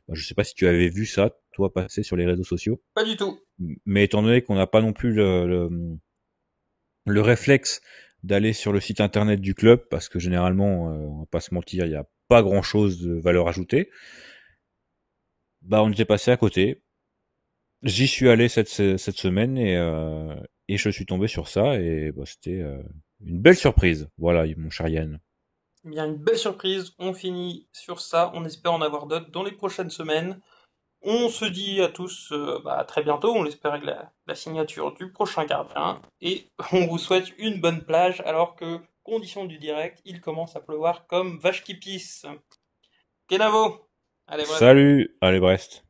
je sais pas si tu avais vu ça, toi, passer sur les réseaux sociaux. Pas du tout. Mais étant donné qu'on n'a pas non plus le réflexe d'aller sur le site internet du club, parce que généralement, on va pas se mentir, il n'y a pas grand chose de valeur ajoutée, bah on était passé à côté. J'y suis allé cette semaine et je suis tombé sur ça et bah, c'était une belle surprise. Voilà, mon cher Yann. Eh bien, une belle surprise. On finit sur ça. On espère en avoir d'autres dans les prochaines semaines. On se dit à tous à très bientôt. On l'espère avec la signature du prochain gardien. Et on vous souhaite une bonne plage alors que, condition du direct, il commence à pleuvoir comme vache qui pisse. Kenavo. Allez, bref. Salut, allez Brest.